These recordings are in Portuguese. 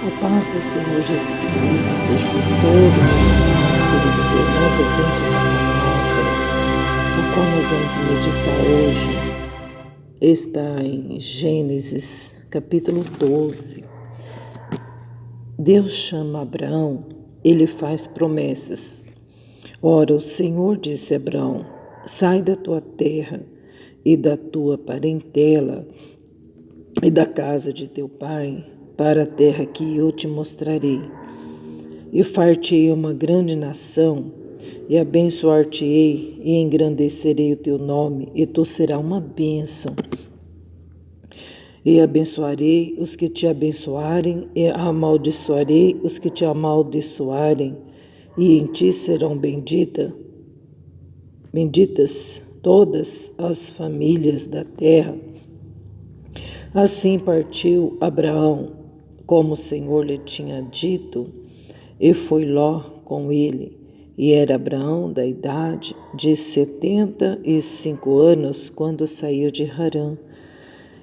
A paz do Senhor Jesus Cristo seja com todos os queridos irmãos ouvintes da palavra, a qual nós vamos meditar hoje. Está em Gênesis, capítulo 12. Deus chama Abraão, ele faz promessas. Ora, o Senhor disse a Abraão: sai da tua terra e da tua parentela e da casa de teu pai, para a terra que eu te mostrarei. E far-te-ei uma grande nação, e abençoar-te-ei, e engrandecerei o teu nome, e tu serás uma bênção. E abençoarei os que te abençoarem, e amaldiçoarei os que te amaldiçoarem, e em ti serão benditas todas as famílias da terra. Assim partiu Abraão, como o Senhor lhe tinha dito, e foi Ló com ele. E era Abraão da idade de 75 anos, quando saiu de Harã.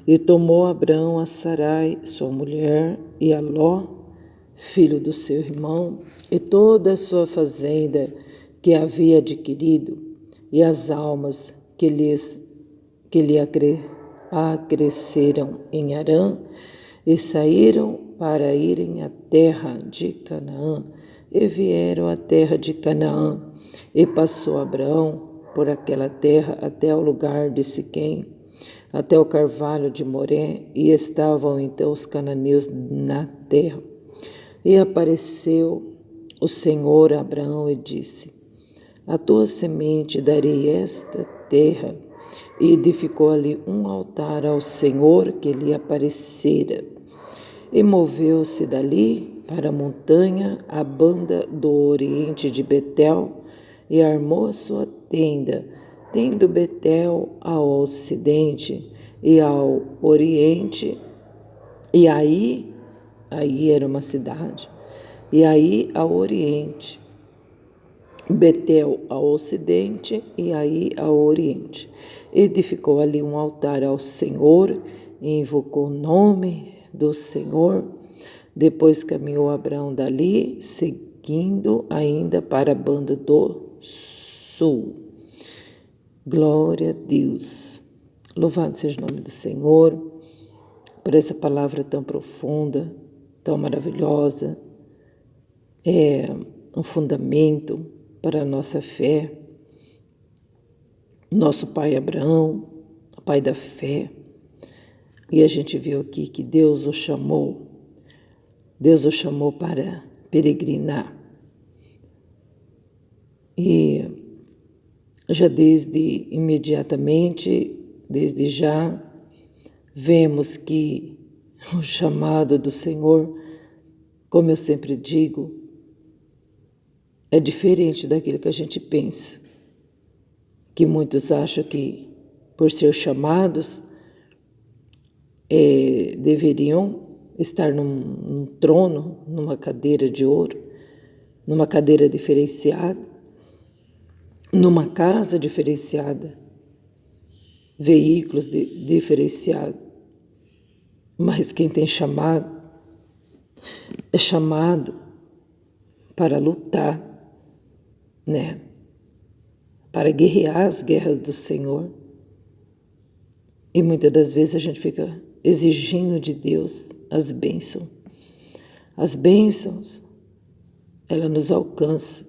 E tomou Abraão a Sarai, sua mulher, e a Ló, filho do seu irmão, e toda a sua fazenda que havia adquirido, e as almas que lhe acresceram em Harã, e saíram para irem à terra de Canaã, e vieram à terra de Canaã, e passou Abraão por aquela terra até ao lugar de Siquém, até o carvalho de Moré, e estavam então os cananeus na terra. E apareceu o Senhor a Abraão e disse: a tua semente darei esta terra. E edificou ali um altar ao Senhor que lhe aparecera. E moveu-se dali para a montanha, à banda do oriente de Betel, e armou a sua tenda, tendo Betel ao ocidente e ao oriente, e aí era uma cidade, e aí ao oriente, Betel ao ocidente e aí ao oriente. Edificou ali um altar ao Senhor e invocou o nome do Senhor. Depois caminhou Abraão dali, seguindo ainda para a banda do sul. Glória a Deus. Louvado seja o nome do Senhor por essa palavra tão profunda, tão maravilhosa. É um fundamento para a nossa fé. Nosso pai Abraão, o pai da fé. E a gente viu aqui que Deus o chamou para peregrinar. E já desde já, vemos que o chamado do Senhor, como eu sempre digo, é diferente daquilo que a gente pensa. Que muitos acham que, por ser chamados, deveriam estar num trono, numa cadeira de ouro, numa cadeira diferenciada, numa casa diferenciada, veículos diferenciados. Mas quem tem chamado, é chamado para lutar, né? Para guerrear as guerras do Senhor. E muitas das vezes a gente fica exigindo de Deus as bênçãos. As bênçãos, ela nos alcança.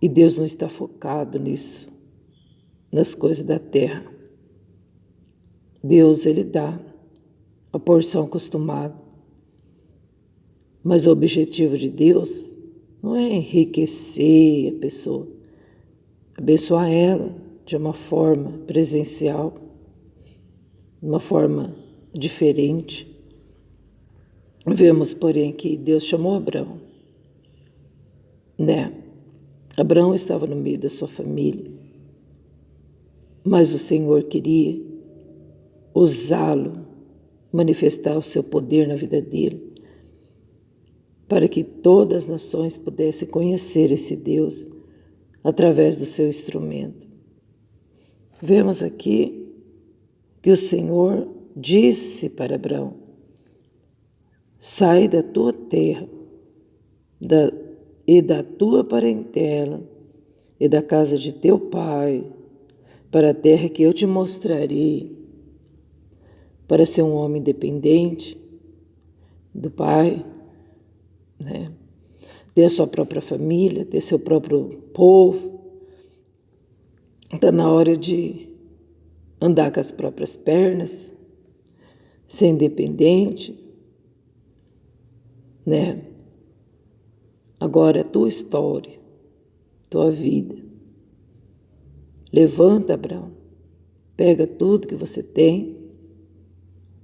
E Deus não está focado nisso, nas coisas da terra. Deus, Ele dá a porção acostumada. Mas o objetivo de Deus não é enriquecer a pessoa, abençoar ela de uma forma presencial, de uma forma diferente. Vemos, porém, que Deus chamou Abraão, né? Abraão estava no meio da sua família, mas o Senhor queria usá-lo, manifestar o seu poder na vida dele, para que todas as nações pudessem conhecer esse Deus através do seu instrumento. Vemos aqui que o Senhor disse para Abraão: sai da tua terra e da tua parentela e da casa de teu pai, para a terra que eu te mostrarei, para ser um homem independente do pai, né? Ter a sua própria família, ter seu próprio povo. Está na hora de andar com as próprias pernas, ser independente, né? Agora é tua história, tua vida. Levanta, Abraão, pega tudo que você tem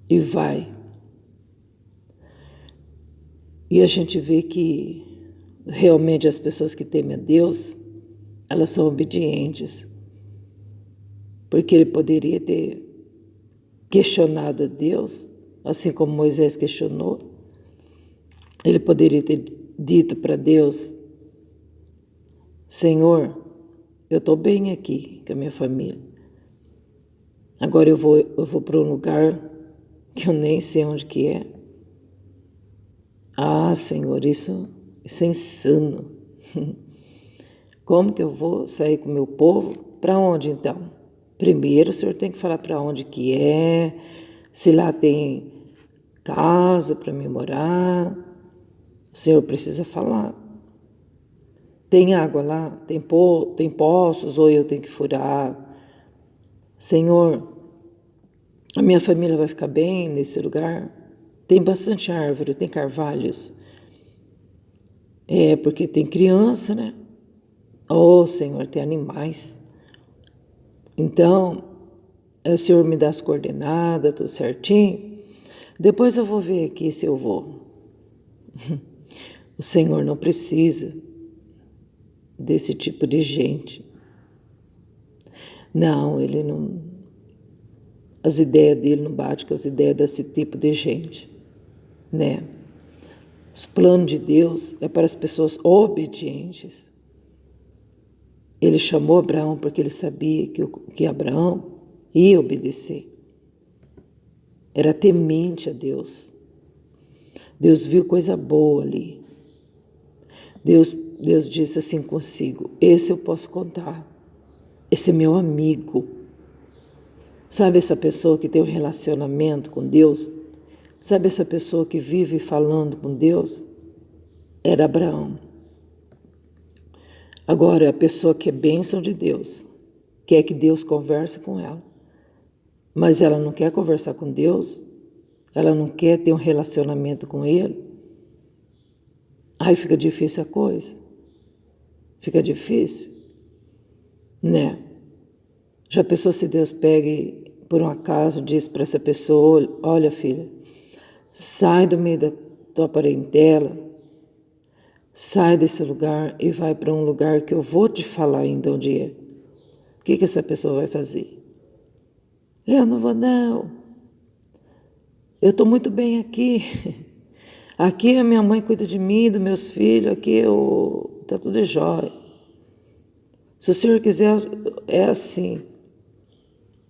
e vai. E a gente vê que realmente as pessoas que temem a Deus, elas são obedientes. Porque ele poderia ter questionado a Deus, assim como Moisés questionou. Ele poderia ter dito para Deus: Senhor, eu estou bem aqui com a minha família. Agora eu vou para um lugar que eu nem sei onde que é. Ah, Senhor, isso é insano. Como que eu vou sair com o meu povo? Para onde então? Primeiro o Senhor tem que falar para onde que é, se lá tem casa para me morar. O Senhor precisa falar. Tem água lá? Tem poços ou eu tenho que furar? Senhor, a minha família vai ficar bem nesse lugar? Tem bastante árvore, tem carvalhos. É, porque tem criança, né? Oh, Senhor, tem animais. Então, o Senhor me dá as coordenadas, tudo certinho. Depois eu vou ver aqui se eu vou. O Senhor não precisa desse tipo de gente. Não, ele não... As ideias dele não batem com as ideias desse tipo de gente, né? Os planos de Deus é para as pessoas obedientes. Ele chamou Abraão porque ele sabia que Abraão ia obedecer. Era temente a Deus. Deus viu coisa boa ali. Deus disse assim consigo: esse eu posso contar. Esse é meu amigo. Sabe essa pessoa que tem um relacionamento com Deus? Sabe essa pessoa que vive falando com Deus? Era Abraão. Agora, a pessoa que é bênção de Deus, quer que Deus converse com ela, mas ela não quer conversar com Deus, ela não quer ter um relacionamento com Ele, aí fica difícil a coisa. Fica difícil, né? Já pensou se Deus pega e, por um acaso, diz para essa pessoa: olha, filha, sai do meio da tua parentela, sai desse lugar e vai para um lugar que eu vou te falar ainda onde é. O que essa pessoa vai fazer? Eu não vou, não. Eu estou muito bem aqui. Aqui a minha mãe cuida de mim, dos meus filhos, aqui está tudo jóia. Se o Senhor quiser, é assim.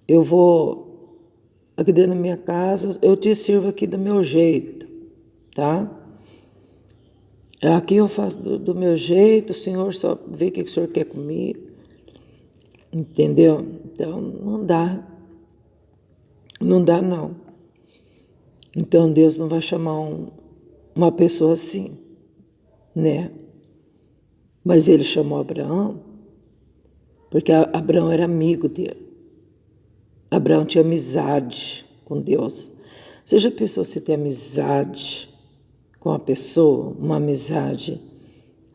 Eu vou aqui dentro da minha casa, eu te sirvo aqui do meu jeito, tá? Aqui eu faço do meu jeito, o Senhor só vê o que o Senhor quer comigo. Entendeu? Então, não dá. Não dá, não. Então, Deus não vai chamar uma pessoa assim, né? Mas Ele chamou Abraão, porque Abraão era amigo dele. Abraão tinha amizade com Deus. Você já pensou se ter amizade com a pessoa, uma amizade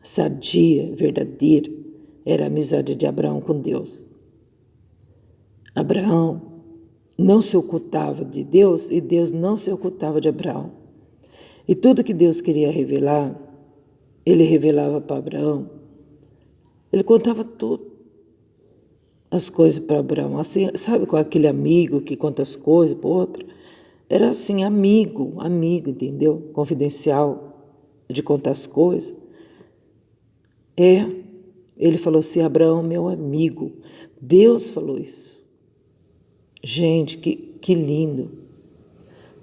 sadia, verdadeira? Era a amizade de Abraão com Deus. Abraão não se ocultava de Deus e Deus não se ocultava de Abraão. E tudo que Deus queria revelar, Ele revelava para Abraão. Ele contava tudo, as coisas para Abraão. Assim, sabe com aquele amigo que conta as coisas para o outro? Era assim, amigo, entendeu? Confidencial, de contar as coisas. Ele falou assim: Abraão, meu amigo. Deus falou isso. Gente, que lindo.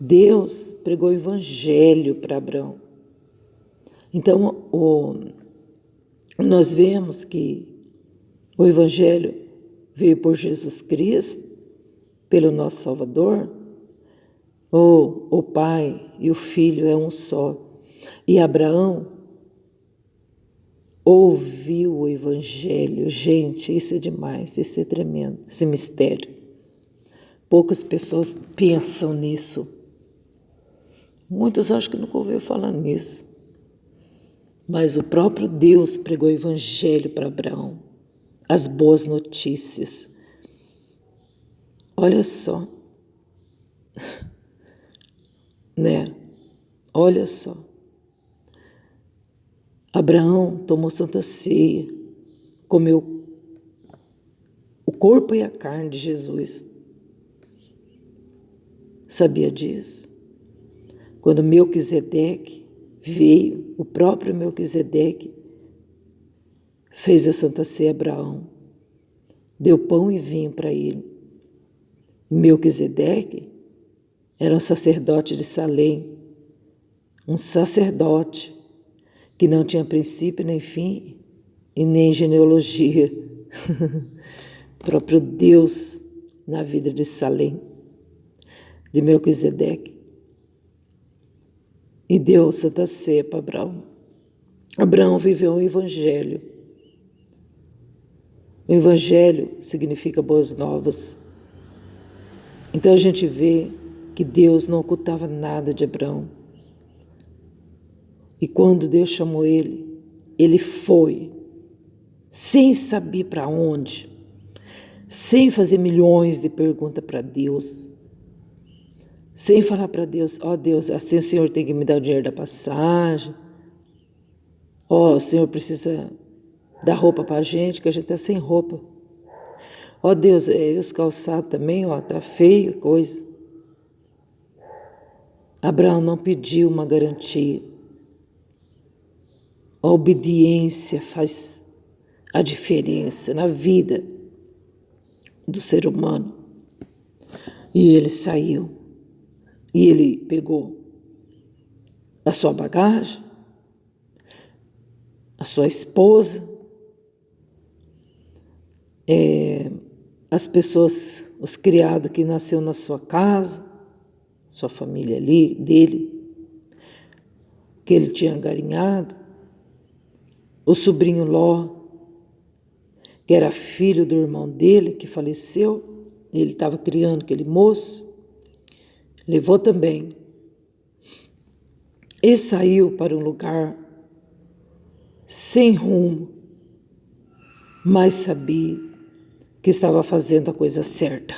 Deus pregou o evangelho para Abraão. Então, nós vemos que o evangelho veio por Jesus Cristo, pelo nosso Salvador, ou o Pai e o Filho é um só. E Abraão ouviu o evangelho. Gente, isso é demais, isso é tremendo, esse mistério. Poucas pessoas pensam nisso. Muitos acham que nunca ouviram falar nisso. Mas o próprio Deus pregou o evangelho para Abraão, as boas notícias. Olha só, né? Olha só. Abraão tomou santa ceia, comeu o corpo e a carne de Jesus. Sabia disso? Quando Melquisedeque veio, o próprio Melquisedeque fez a santa ceia a Abraão, deu pão e vinho para ele. Melquisedeque era um sacerdote de Salém, um sacerdote que não tinha princípio nem fim e nem genealogia. O próprio Deus na vida de Salém, de Melquisedeque, e deu santa ceia para Abraão. Abraão viveu o evangelho. O evangelho significa boas novas. Então a gente vê que Deus não ocultava nada de Abraão. E quando Deus chamou ele, ele foi, sem saber para onde, sem fazer milhões de perguntas para Deus, sem falar para Deus, ó Deus, assim o Senhor tem que me dar o dinheiro da passagem, ó, o Senhor precisa dar roupa para a gente, que a gente está sem roupa. Ó Deus, e os calçados também, ó, tá feio, coisa. Abraão não pediu uma garantia. A obediência faz a diferença na vida do ser humano. E ele saiu. E ele pegou a sua bagagem, a sua esposa, as pessoas, os criados que nasceu na sua casa, sua família ali, dele, que ele tinha garinhado, o sobrinho Ló, que era filho do irmão dele, que faleceu, ele estava criando aquele moço, levou também. E saiu para um lugar sem rumo, mas sabia que estava fazendo a coisa certa,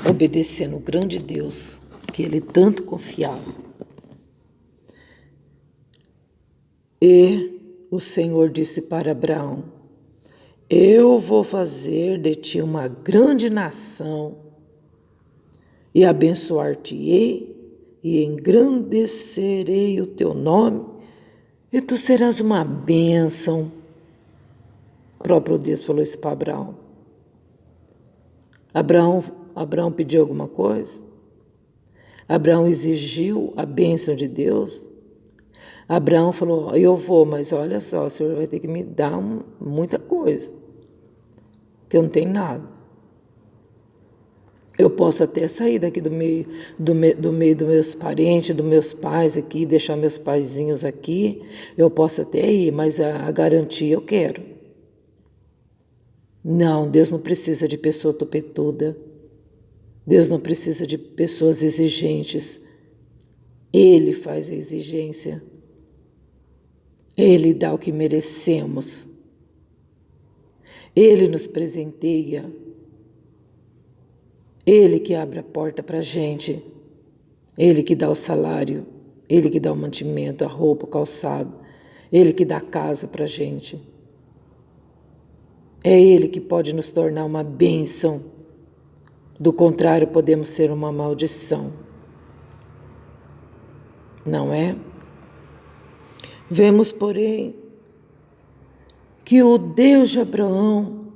obedecendo o grande Deus que ele tanto confiava. E o Senhor disse para Abraão: eu vou fazer de ti uma grande nação e abençoar-te-ei e engrandecerei o teu nome e tu serás uma bênção. O próprio Deus falou isso para Abraão. Abraão pediu alguma coisa? Abraão exigiu a bênção de Deus? Abraão falou, eu vou, mas olha só, o Senhor vai ter que me dar muita coisa, que eu não tenho nada. Eu posso até sair daqui do meio dos meus parentes, dos meus pais aqui, deixar meus paizinhos aqui, eu posso até ir, mas a garantia eu quero. Não, Deus não precisa de pessoa topetuda. Deus não precisa de pessoas exigentes. Ele faz a exigência. Ele dá o que merecemos. Ele nos presenteia. Ele que abre a porta para a gente. Ele que dá o salário. Ele que dá o mantimento, a roupa, o calçado. Ele que dá a casa para a gente. É Ele que pode nos tornar uma bênção. Do contrário, podemos ser uma maldição. Não é? Vemos, porém, que o Deus de Abraão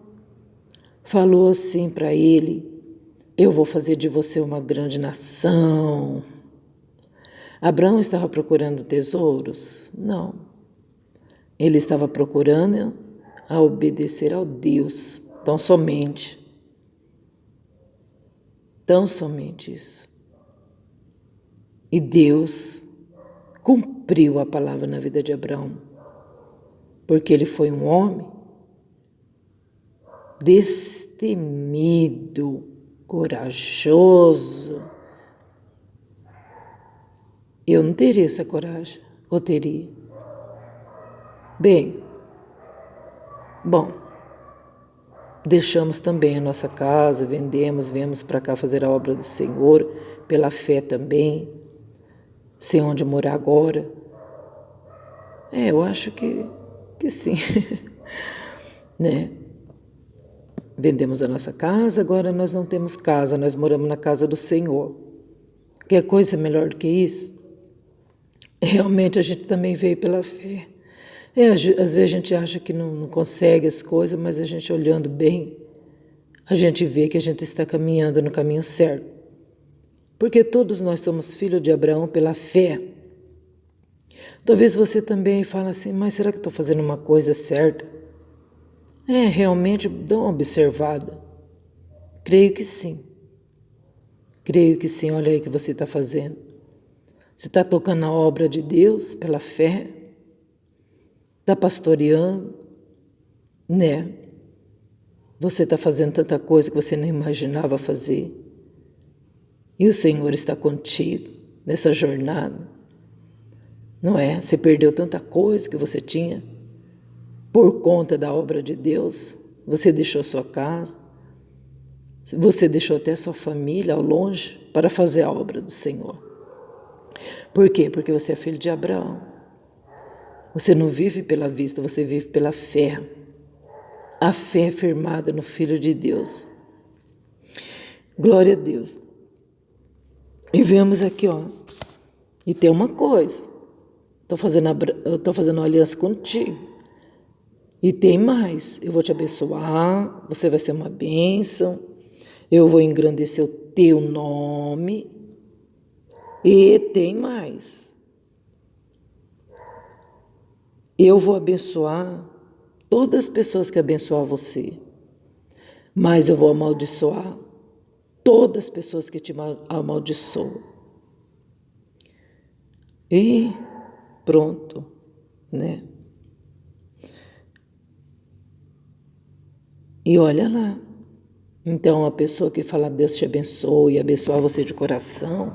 falou assim para ele: eu vou fazer de você uma grande nação. Abraão estava procurando tesouros? Não. Ele estava procurando a obedecer ao Deus, tão somente isso. E Deus cumpriu a palavra na vida de Abraão, porque ele foi um homem destemido, corajoso. Eu não teria essa coragem, ou teria? Bom, deixamos também a nossa casa, vendemos, viemos para cá fazer a obra do Senhor, pela fé também, sem onde morar agora. Eu acho que sim, né? Vendemos a nossa casa, agora nós não temos casa, nós moramos na casa do Senhor. Quer coisa melhor do que isso? Realmente a gente também veio pela fé. Às vezes a gente acha que não consegue as coisas, mas a gente olhando bem, a gente vê que a gente está caminhando no caminho certo. Porque todos nós somos filhos de Abraão pela fé. Talvez você também fale assim, mas será que estou fazendo uma coisa certa? Realmente dá uma observada. Creio que sim. Olha aí o que você está fazendo. Você está tocando a obra de Deus pela fé? Está pastoreando? Né? Você está fazendo tanta coisa que você não imaginava fazer. E o Senhor está contigo nessa jornada. Não é? Você perdeu tanta coisa que você tinha por conta da obra de Deus. Você deixou sua casa. Você deixou até sua família ao longe para fazer a obra do Senhor. Por quê? Porque você é filho de Abraão. Você não vive pela vista, você vive pela fé. A fé é firmada no Filho de Deus. Glória a Deus. E vemos aqui, e tem uma coisa. Eu estou fazendo uma aliança contigo. E tem mais. Eu vou te abençoar, você vai ser uma bênção. Eu vou engrandecer o teu nome. E tem mais. Eu vou abençoar todas as pessoas que abençoar você. Mas eu vou amaldiçoar todas as pessoas que te amaldiçoam. E pronto, né? E olha lá. Então, a pessoa que fala Deus te abençoe e abençoar você de coração,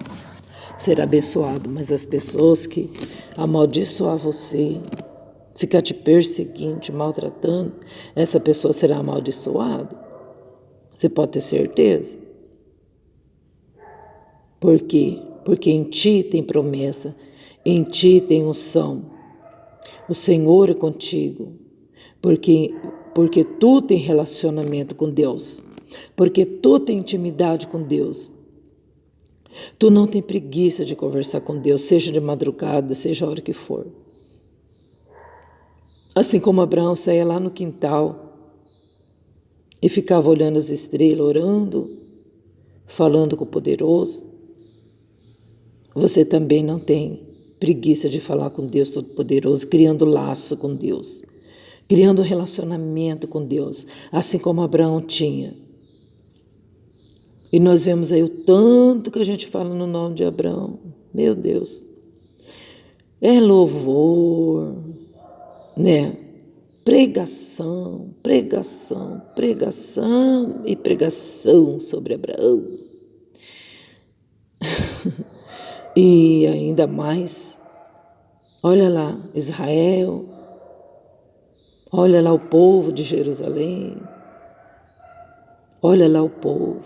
será abençoado. Mas as pessoas que amaldiçoar você, ficar te perseguindo, te maltratando, essa pessoa será amaldiçoada. Você pode ter certeza. Por quê? Porque em ti tem promessa, em ti tem unção. O Senhor é contigo, porque tu tem relacionamento com Deus, porque tu tem intimidade com Deus. Tu não tem preguiça de conversar com Deus, seja de madrugada, seja a hora que for. Assim como Abraão saía lá no quintal e ficava olhando as estrelas, orando, falando com o poderoso, você também não tem preguiça de falar com Deus Todo-Poderoso, criando laço com Deus, criando um relacionamento com Deus, assim como Abraão tinha. E nós vemos aí o tanto que a gente fala no nome de Abraão. Meu Deus. É louvor, né? Pregação e pregação sobre Abraão. E ainda mais, olha lá, Israel, olha lá o povo de Jerusalém, olha lá o povo,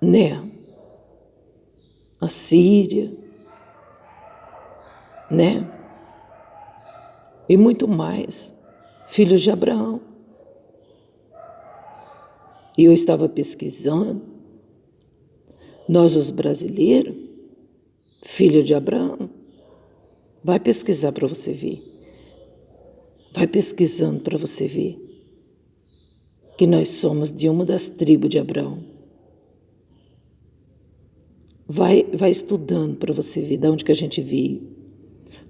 né? A Síria, né? E muito mais, filhos de Abraão. E eu estava pesquisando, nós os brasileiros, filho de Abraão, vai pesquisar para você ver. Vai pesquisando para você ver que nós somos de uma das tribos de Abraão. Vai estudando para você ver de onde que a gente veio.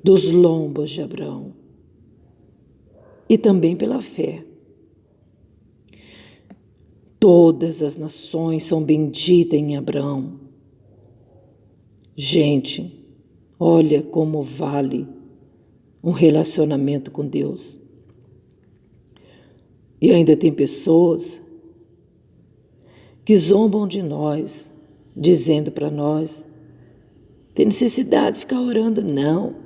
Dos lombos de Abraão. E também pela fé. Todas as nações são benditas em Abraão. Gente, olha como vale um relacionamento com Deus. E ainda tem pessoas que zombam de nós, dizendo para nós, tem necessidade de ficar orando? Não.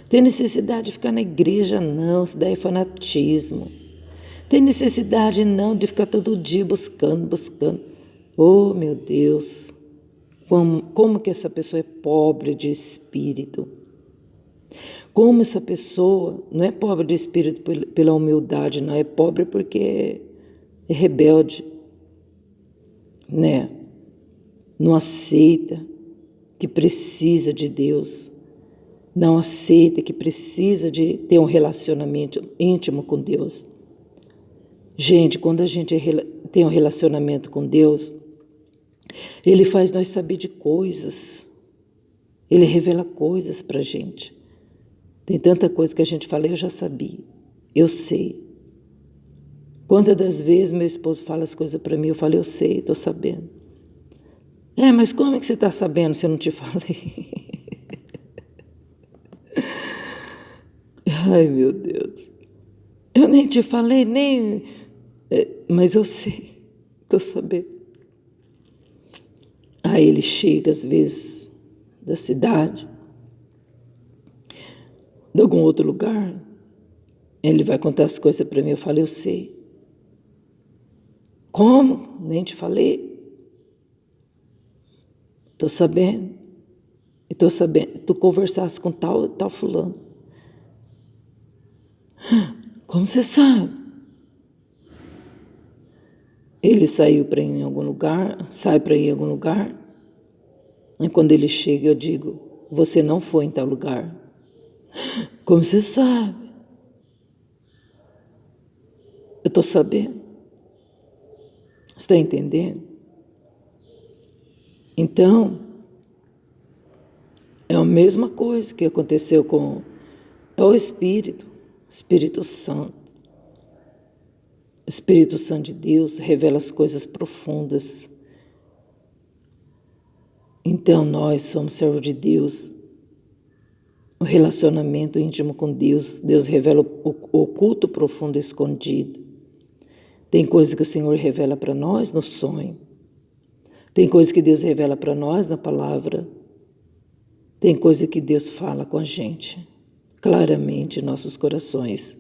Tem necessidade de ficar na igreja? Não, isso daí é fanatismo. Tem necessidade não de ficar todo dia buscando. Oh, meu Deus, como que essa pessoa é pobre de espírito. Como essa pessoa não é pobre de espírito pela humildade, não, é pobre porque é rebelde, né? Não aceita que precisa de Deus, não aceita que precisa de ter um relacionamento íntimo com Deus. Gente, quando a gente tem um relacionamento com Deus, Ele faz nós saber de coisas, Ele revela coisas para a gente. Tem tanta coisa que a gente fala, eu já sabia, eu sei. Quantas das vezes meu esposo fala as coisas para mim, eu falo, eu sei, estou sabendo. Mas como é que você está sabendo se eu não te falei? Ai, meu Deus. Eu nem te falei, mas eu sei, estou sabendo. Aí ele chega, às vezes, da cidade, de algum outro lugar, ele vai contar as coisas para mim, eu falo, eu sei. Como? Nem te falei. Estou sabendo. Estou sabendo. Tu conversaste com tal fulano. Como você sabe? Ele saiu para ir em algum lugar, sai para ir em algum lugar. E quando ele chega, eu digo, você não foi em tal lugar. Como você sabe? Eu estou sabendo. Você está entendendo? Então, é a mesma coisa que aconteceu com o Espírito Santo. O Espírito Santo de Deus revela as coisas profundas. Então, nós somos servos de Deus. O relacionamento íntimo com Deus, Deus revela o oculto profundo escondido. Tem coisa que o Senhor revela para nós no sonho. Tem coisa que Deus revela para nós na palavra. Tem coisa que Deus fala com a gente, claramente em nossos corações.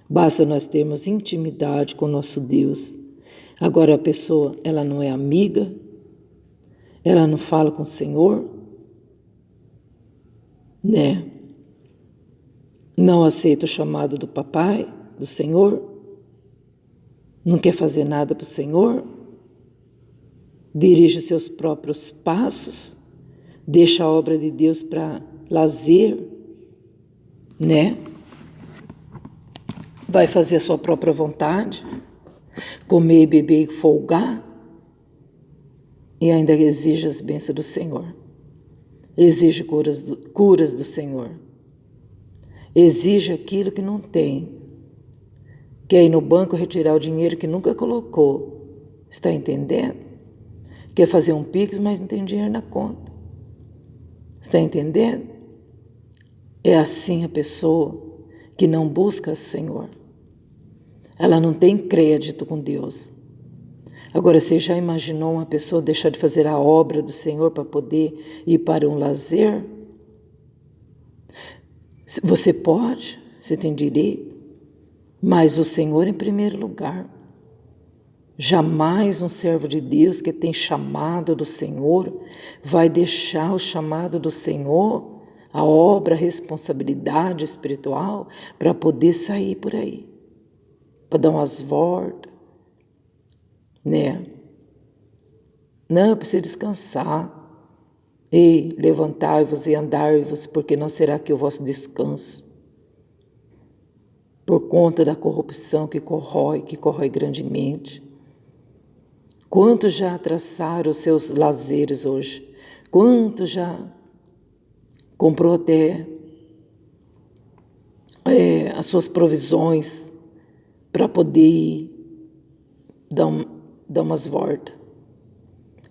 Basta nós termos intimidade com o nosso Deus. Agora a pessoa, ela não é amiga, ela não fala com o Senhor, né? Não aceita o chamado do papai, do Senhor, não quer fazer nada para o Senhor, dirige os seus próprios passos, deixa a obra de Deus para lazer, né? Vai fazer a sua própria vontade, comer, beber e folgar, e ainda exige as bênçãos do Senhor. Exige curas do Senhor. Exige aquilo que não tem. Quer ir no banco retirar o dinheiro que nunca colocou. Está entendendo? Quer fazer um Pix, mas não tem dinheiro na conta. Está entendendo? É assim a pessoa que não busca o Senhor. Ela não tem crédito com Deus. Agora, você já imaginou uma pessoa deixar de fazer a obra do Senhor para poder ir para um lazer? Você pode, você tem direito, mas o Senhor em primeiro lugar. Jamais um servo de Deus que tem chamado do Senhor vai deixar o chamado do Senhor, a obra, a responsabilidade espiritual, para poder sair por aí, para dar umas voltas, né? Não, eu preciso descansar. Ei, levantai-vos e andai-vos, porque não será que o vosso descanso, por conta da corrupção que corrói grandemente. Quantos já traçaram os seus lazeres hoje? Quanto já comprou até as suas provisões para poder ir dar umas voltas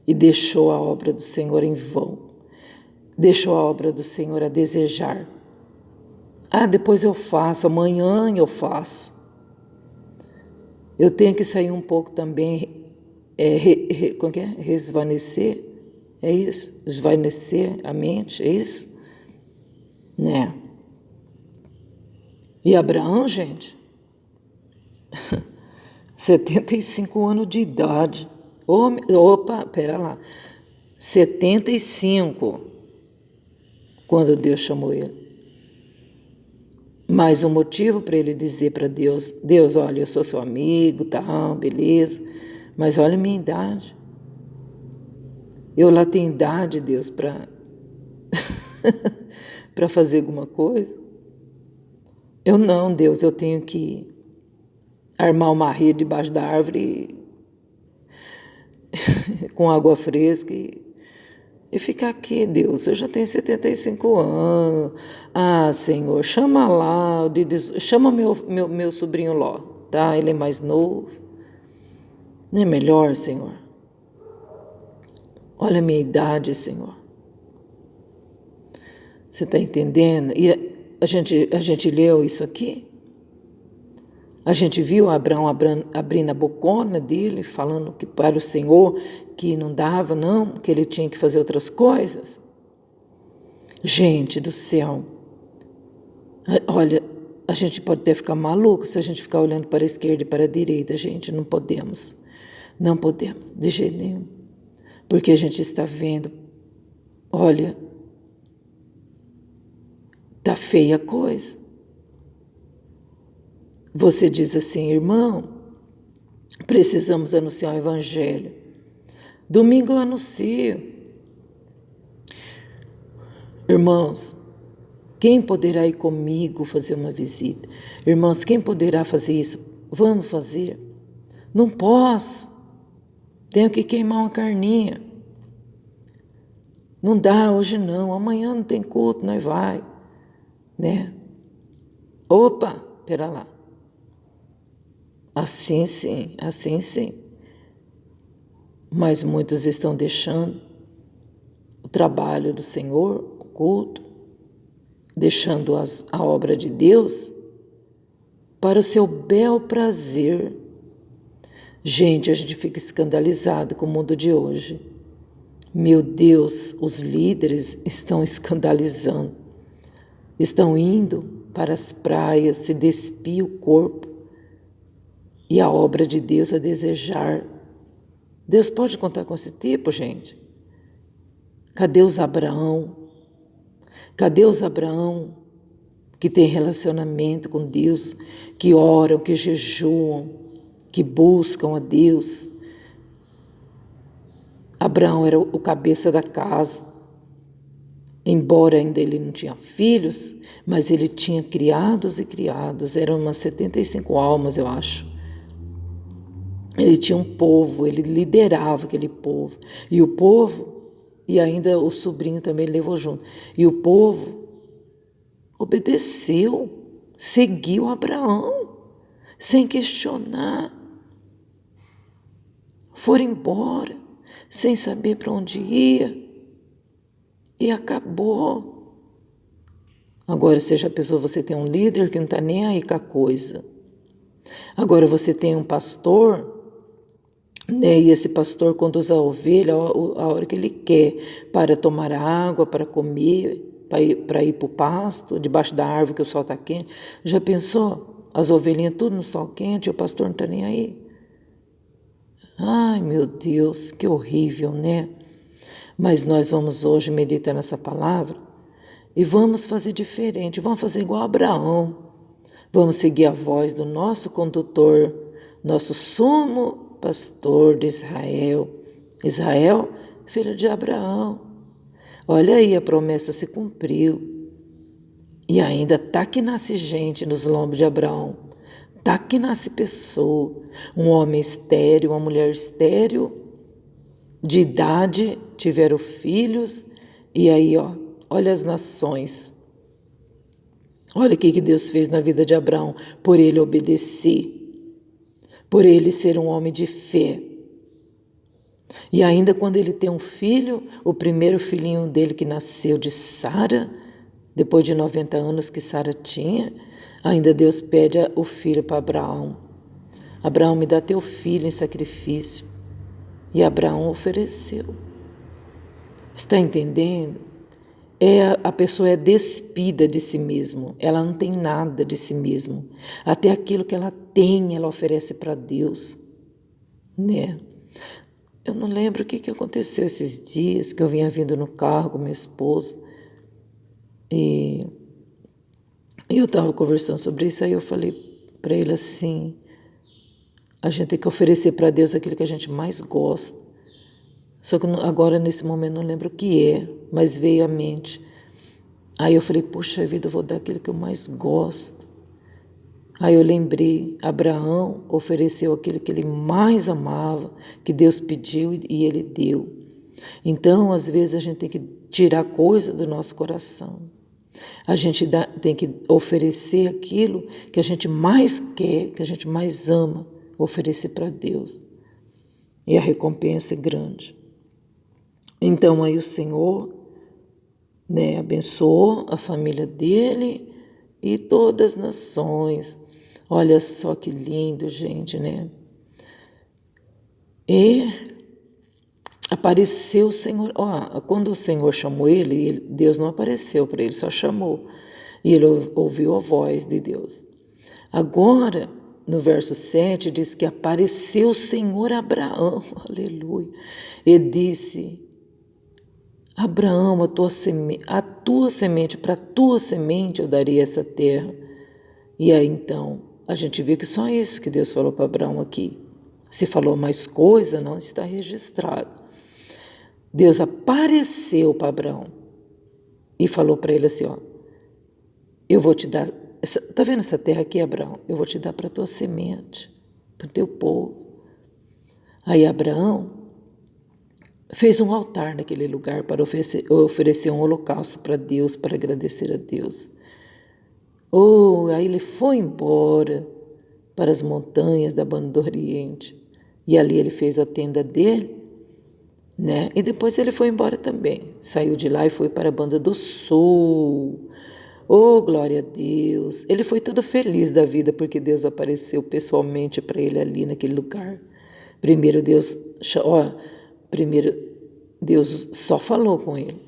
e deixou a obra do Senhor em vão, deixou a obra do Senhor a desejar. Depois eu faço, amanhã eu faço. Eu tenho que sair um pouco também, como que é? Resvanecer, é isso? Esvanecer a mente, é isso? Né? E Abraão, gente, 75 anos de idade. Opa, pera lá. 75, quando Deus chamou ele. Mas o motivo para ele dizer para Deus, Deus, olha, eu sou seu amigo, tá, beleza, mas olha a minha idade. Eu lá tenho idade, Deus, para para fazer alguma coisa. Eu não, Deus, eu tenho que armar uma rede debaixo da árvore com água fresca e ficar aqui, Deus. Eu já tenho 75 anos. Senhor, chama lá, chama meu sobrinho Ló, tá? Ele é mais novo. Não é melhor, Senhor? Olha a minha idade, Senhor. Você está entendendo? E a gente leu isso aqui? A gente viu Abraão abrindo a bocona dele, falando que para o Senhor que não dava, não, que ele tinha que fazer outras coisas. Gente do céu, olha, a gente pode até ficar maluco se a gente ficar olhando para a esquerda e para a direita, gente, não podemos, de jeito nenhum, porque a gente está vendo, olha, tá feia a coisa. Você diz assim, irmão, precisamos anunciar o evangelho. Domingo eu anuncio. Irmãos, quem poderá ir comigo fazer uma visita? Irmãos, quem poderá fazer isso? Vamos fazer. Não posso. Tenho que queimar uma carninha. Não dá hoje não. Amanhã não tem culto, nós vai. Né? Opa, pera lá. Assim sim. Mas muitos estão deixando o trabalho do Senhor, o culto, deixando a obra de Deus para o seu bel prazer. Gente, a gente fica escandalizado com o mundo de hoje. Meu Deus, os líderes estão escandalizando. Estão indo para as praias se despir o corpo e a obra de Deus a desejar. Deus pode contar com esse tipo, gente? Cadê os Abraão? Cadê os Abraão que têm relacionamento com Deus, que oram, que jejuam, que buscam a Deus? Abraão era o cabeça da casa. Embora ainda ele não tinha filhos, mas ele tinha criados e criados. Eram umas 75 almas, eu acho. Ele tinha um povo, ele liderava aquele povo. E o povo, e ainda o sobrinho também levou junto. E o povo obedeceu, seguiu Abraão, sem questionar. Foram embora, sem saber para onde ia. E acabou. Agora, seja a pessoa, você tem um líder que não está nem aí com a coisa. Agora você tem um pastor, né? E esse pastor conduz a ovelha a hora que ele quer, para tomar água, para comer, para ir para o pasto, debaixo da árvore que o sol está quente. Já pensou? As ovelhinhas tudo no sol quente e o pastor não está nem aí. Ai, meu Deus, que horrível, né? Mas nós vamos hoje meditar nessa palavra e vamos fazer diferente, vamos fazer igual a Abraão. Vamos seguir a voz do nosso condutor, nosso sumo pastor de Israel. Israel, filho de Abraão. Olha aí, a promessa se cumpriu. E ainda tá que nasce gente nos lombos de Abraão. Tá que nasce pessoa, um homem estéril, uma mulher estéril, de idade, tiveram filhos, e aí, olha as nações. Olha o que Deus fez na vida de Abraão, por ele obedecer, por ele ser um homem de fé. E ainda quando ele tem um filho, o primeiro filhinho dele que nasceu de Sara, depois de 90 anos que Sara tinha, ainda Deus pede o filho para Abraão. Abraão, me dá teu filho em sacrifício. E Abraão ofereceu. Está entendendo? A pessoa é despida de si mesmo. Ela não tem nada de si mesmo. Até aquilo que ela tem, ela oferece para Deus. Né? Eu não lembro o que aconteceu esses dias, que eu vinha vindo no carro com meu esposo. E eu estava conversando sobre isso, aí eu falei para ele assim, a gente tem que oferecer para Deus aquilo que a gente mais gosta. Só que agora, nesse momento, não lembro o que é, mas veio à mente. Aí eu falei, puxa vida, eu vou dar aquilo que eu mais gosto. Aí eu lembrei, Abraão ofereceu aquilo que ele mais amava, que Deus pediu e ele deu. Então, às vezes, a gente tem que tirar coisa do nosso coração. A gente tem que oferecer aquilo que a gente mais quer, que a gente mais ama, oferecer para Deus. E a recompensa é grande. Então, aí o Senhor, né, abençoou a família dele e todas as nações. Olha só que lindo, gente, né? E apareceu o Senhor. Quando o Senhor chamou ele, Deus não apareceu para ele, só chamou. E ele ouviu a voz de Deus. Agora, no verso 7, diz que apareceu o Senhor a Abraão, aleluia, e disse, Abraão, a tua semente, para a tua semente eu darei essa terra. E aí então, a gente vê que só isso que Deus falou para Abraão aqui. Se falou mais coisa, não está registrado. Deus apareceu para Abraão e falou para ele assim, eu vou te dar, tá vendo essa terra aqui, Abraão? Eu vou te dar para a tua semente, para o teu povo. Aí Abraão fez um altar naquele lugar para oferecer um holocausto para Deus, para agradecer a Deus. Aí ele foi embora para as montanhas da banda do Oriente. E ali ele fez a tenda dele, né? E depois ele foi embora também. Saiu de lá e foi para a banda do Sul. Glória a Deus. Ele foi todo feliz da vida porque Deus apareceu pessoalmente para ele ali naquele lugar. Primeiro Deus só falou com ele.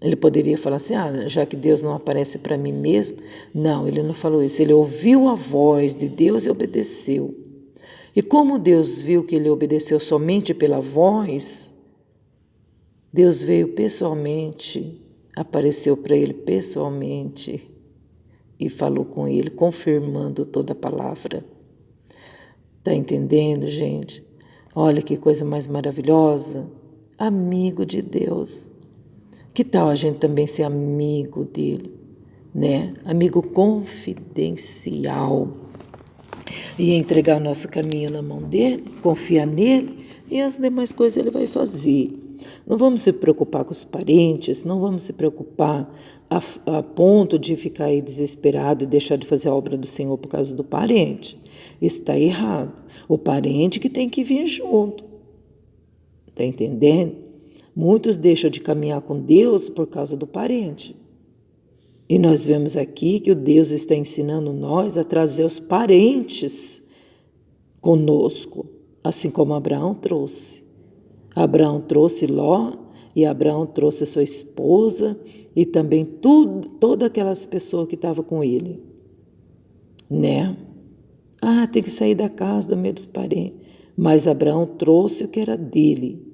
Ele poderia falar assim, já que Deus não aparece para mim mesmo. Não, ele não falou isso. Ele ouviu a voz de Deus e obedeceu. E como Deus viu que ele obedeceu somente pela voz, Deus veio pessoalmente, apareceu para ele pessoalmente e falou com ele, confirmando toda a palavra. Está entendendo, gente? Olha que coisa mais maravilhosa. Amigo de Deus. Que tal a gente também ser amigo dele, né? Amigo confidencial. E entregar o nosso caminho na mão dele, confiar nele e as demais coisas ele vai fazer. Não vamos se preocupar com os parentes, não vamos se preocupar a ponto de ficar aí desesperado e deixar de fazer a obra do Senhor por causa do parente. Isso está errado. O parente que tem que vir junto. Está entendendo? Muitos deixam de caminhar com Deus por causa do parente. E nós vemos aqui que o Deus está ensinando nós a trazer os parentes conosco, assim como Abraão trouxe. Abraão trouxe Ló e Abraão trouxe sua esposa e também todas aquelas pessoas que estavam com ele, né? Tem que sair da casa do meio dos parentes. Mas Abraão trouxe o que era dele.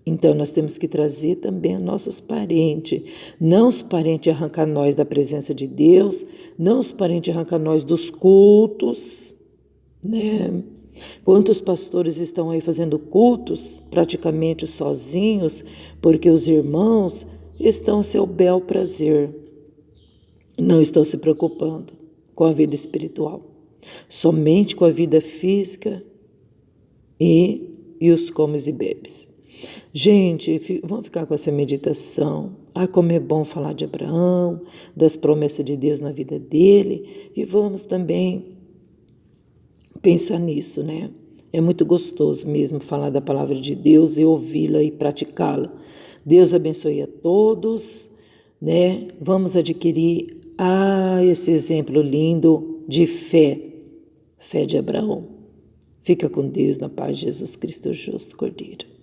Então, nós temos que trazer também os nossos parentes. Não os parentes arrancar nós da presença de Deus, não os parentes arrancar nós dos cultos, né? Quantos pastores estão aí fazendo cultos praticamente sozinhos, porque os irmãos estão a seu bel prazer. Não estão se preocupando com a vida espiritual, somente com a vida física e os comes e bebes. Gente, vamos ficar com essa meditação. Como é bom falar de Abraão, das promessas de Deus na vida dele, e vamos também pensar nisso, né? É muito gostoso mesmo falar da palavra de Deus e ouvi-la e praticá-la. Deus abençoe a todos, né? Vamos adquirir esse exemplo lindo de fé de Abraão. Fica com Deus, na paz de Jesus Cristo justo Cordeiro.